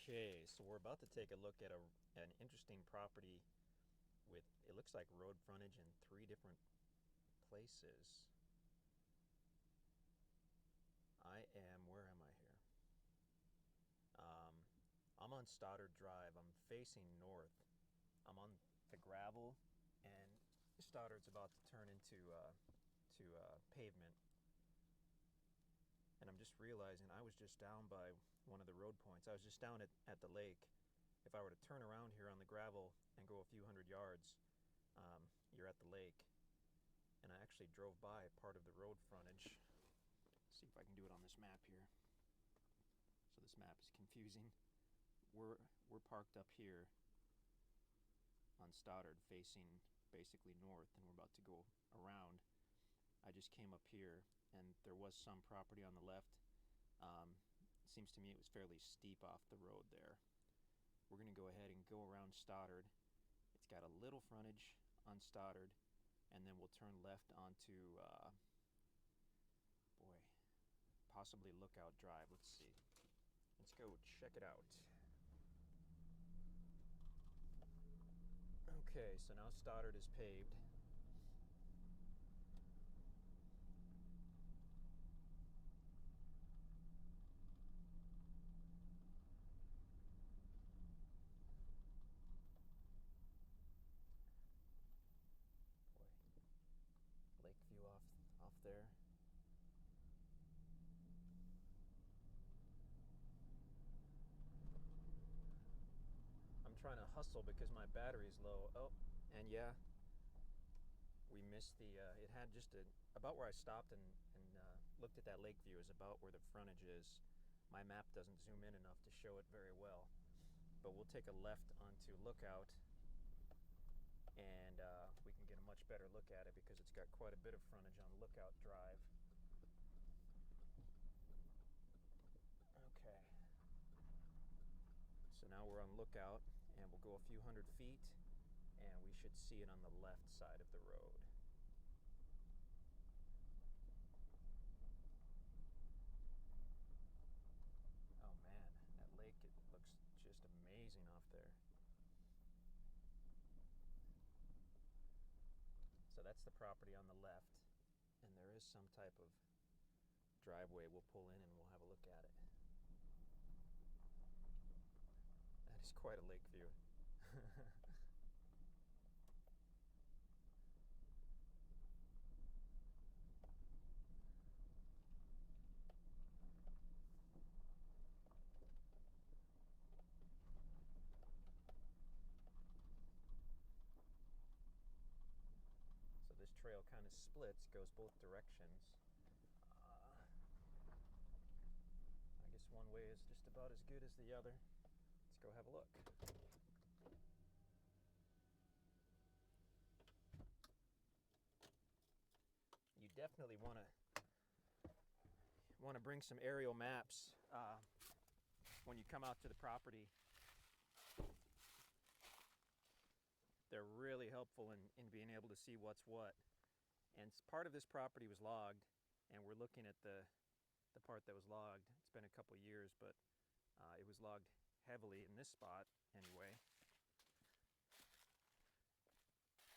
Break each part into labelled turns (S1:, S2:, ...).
S1: Okay, so we're about to take a look at an interesting property with, it looks like road frontage in 3 different places. Where am I here? Um, I'm on Stoddard Drive. I'm facing north. I'm on the gravel, and Stoddard's about to turn into pavement. And I'm just realizing I was just down by one of the road points. I was just down at the lake. If I were to turn around here on the gravel and go a few hundred yards, you're at the lake. And I actually drove by part of the road frontage. Let's see if I can do it on this map here. So this map is confusing. We're parked up here on Stoddard, facing basically north, and we're about to go around. I just came up here, and there was some property on the left. It seems to me it was fairly steep off the road there. We're going to go ahead and go around Stoddard. It's got a little frontage on Stoddard, and then we'll turn left onto, possibly Lookout Drive. Let's see. Let's go check it out. Okay, so now Stoddard is paved. Boy, lake view off there. I'm trying to hustle because my battery's low. Oh, and yeah, we missed the, it had just about where I stopped and looked at that lake view is about where the frontage is. My map doesn't zoom in enough to show it very well. But we'll take a left onto Lookout, and we can get a much better look at it because it's got quite a bit of frontage on Lookout Drive. Okay. So now we're on Lookout, and we'll go a few hundred feet, and we should see it on the left side of the road. Oh man, that lake, it looks just amazing off there. So that's the property on the left, and there is some type of driveway. We'll pull in and we'll have a look at it. That is quite a lake view. So this trail kind of splits, goes both directions. I guess one way is just about as good as the other. Let's go have a look. You definitely want to bring some aerial maps when you come out to the property. They're really helpful in being able to see what's what. And part of this property was logged, and we're looking at the part that was logged. It's been a couple years, but it was logged heavily in this spot anyway.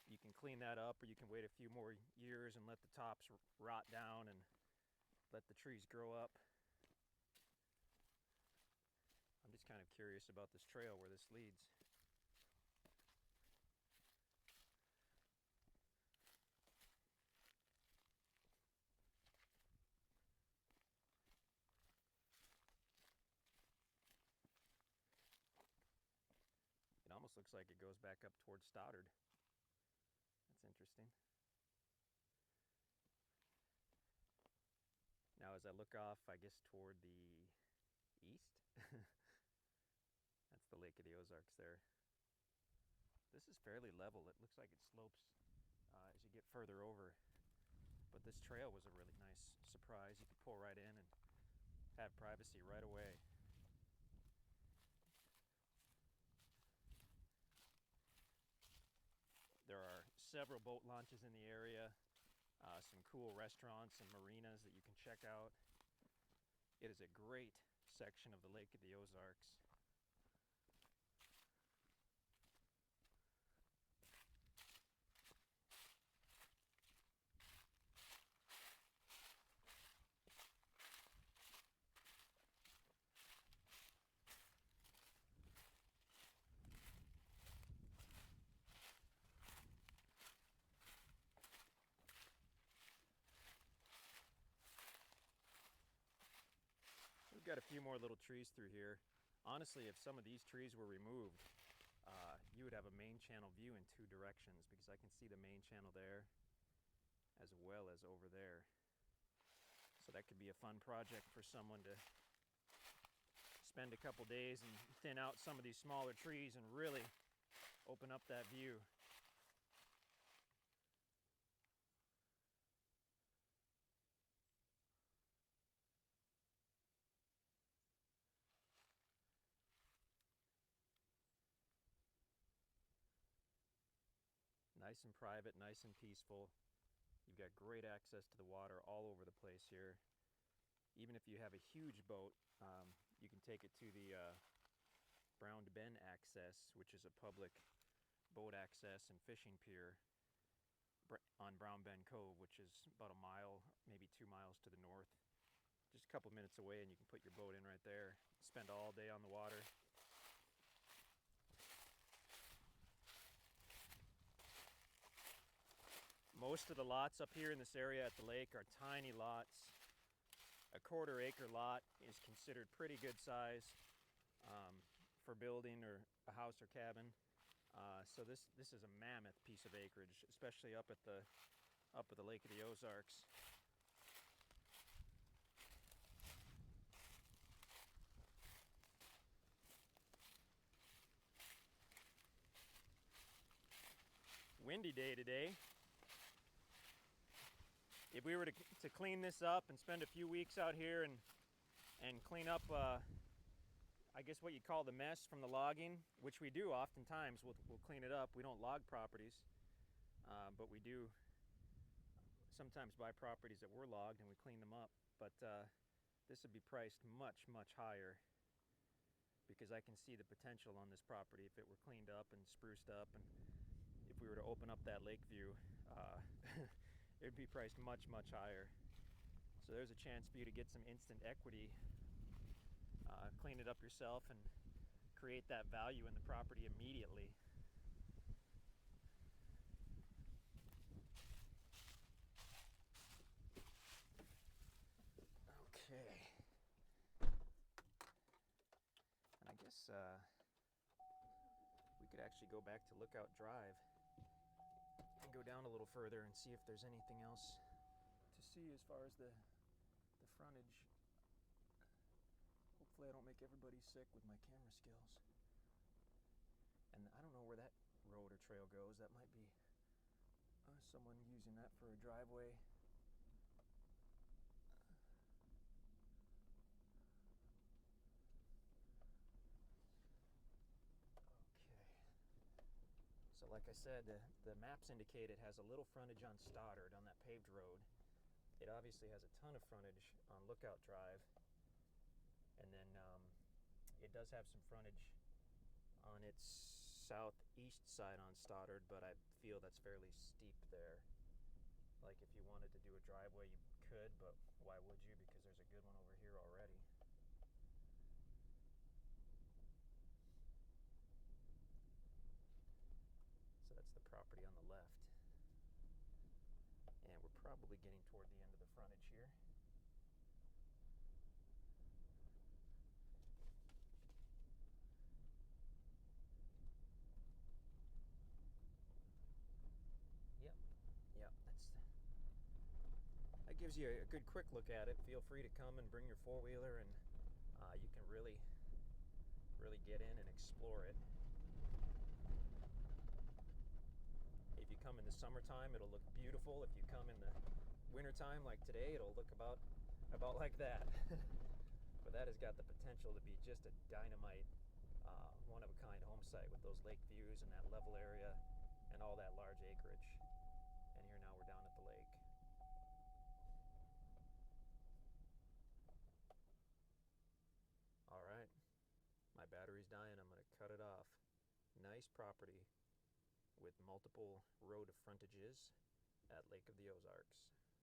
S1: You can clean that up, or you can wait a few more years and let the tops rot down and let the trees grow up. I'm just kind of curious about this trail, where this leads. It almost looks like it goes back up towards Stoddard. That's interesting. Now as I look off, I guess toward the east, that's the Lake of the Ozarks there. This is fairly level. It looks like it slopes as you get further over. But this trail was a really nice surprise. You could pull right in and have privacy right away. There are several boat launches in the area, some cool restaurants and marinas that you can check out. It is a great section of the Lake of the Ozarks. got a few more little trees through here. Honestly, if some of these trees were removed, you would have a main channel view in two directions, because I can see the main channel there as well as over there. So that could be a fun project for someone to spend a couple days and thin out some of these smaller trees and really open up that view. Nice and private, nice and peaceful. You've got great access to the water all over the place here. Even if you have a huge boat, you can take it to the Brown Bend access, which is a public boat access and fishing pier on Brown Bend Cove, which is about a mile, maybe 2 miles to the north. Just a couple minutes away, and you can put your boat in right there. Spend all day on the water. Most of the lots up here in this area at the lake are tiny lots. A 1/4 acre lot is considered pretty good size for building or a house or cabin. So this is a mammoth piece of acreage, especially up at the Lake of the Ozarks. Windy day today. If we were to clean this up and spend a few weeks out here and clean up, I guess what you call the mess from the logging, which we do oftentimes, we'll clean it up. We don't log properties, but we do sometimes buy properties that were logged and we clean them up. But this would be priced much, much higher, because I can see the potential on this property if it were cleaned up and spruced up, and if we were to open up that lake view, it would be priced much, much higher. So there's a chance for you to get some instant equity, clean it up yourself, and create that value in the property immediately. Okay. And I guess we could actually go back to Lookout Drive and go down a little further and see if there's anything else to see as far as the frontage. Hopefully I don't make everybody sick with my camera skills. And I don't know where that road or trail goes. That might be someone using that for a driveway. So like I said, the maps indicate it has a little frontage on Stoddard, on that paved road. It obviously has a ton of frontage on Lookout Drive. And then it does have some frontage on its southeast side on Stoddard, but I feel that's fairly steep there. Like if you wanted to do a driveway, you could, but why would you? Because there's a good one over here already. So that's the property on the left. And we're probably getting toward the end of the frontage here. Yep, that gives you a good quick look at it. Feel free to come and bring your four-wheeler, and you can really get in and explore it. If you come in the summertime, it'll look beautiful. If you come in the wintertime like today, it'll look about like that. But that has got the potential to be just a dynamite, one-of-a-kind home site with those lake views and that level area and all that large acreage. And here now we're down at the lake. All right, my battery's dying. I'm going to cut it off. Nice property with multiple road frontages at Lake of the Ozarks.